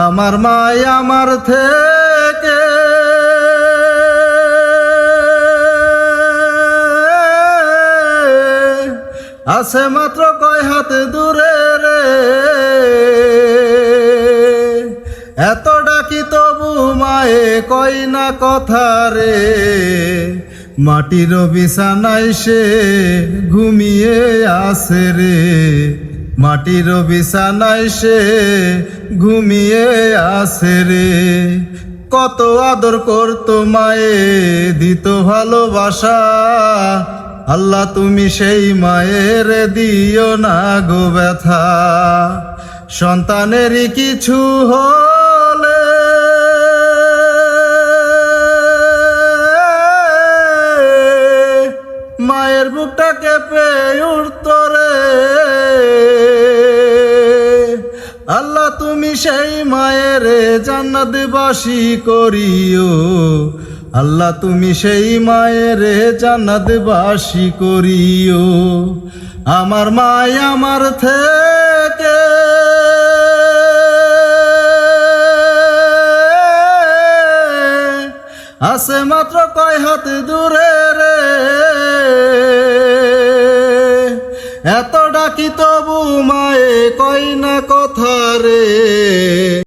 আমার মাই আমার থেকে আছে মাত্র কয় হাত দূরে রে, এত ডাকি তবু মায়ে কই না কথা রে। মাটির বিছানায় সে ঘুমিয়ে আছে রে, মাটির বিছানায় সে ঘুমিয়ে আছে রে। কত আদর করতো মায়ে, দিত ভালোবাসা, আল্লাহ তুমি সেই মায়ের দিও না গো ব্যথা। সন্তানেরই কিছু হলে মায়ের বুকটা কেঁপে উঠত রে, আল্লাহ তুমি সেই মায়ের জান্নাতবাসী করিও, আল্লাহ তুমি সেই মায়ের জান্নাতবাসী করিও। আমার মাই আমার থেকে আছে মাত্র কয় হাত দূরে রে, এত ডাকি তবু মায়ে কই না কথা রে।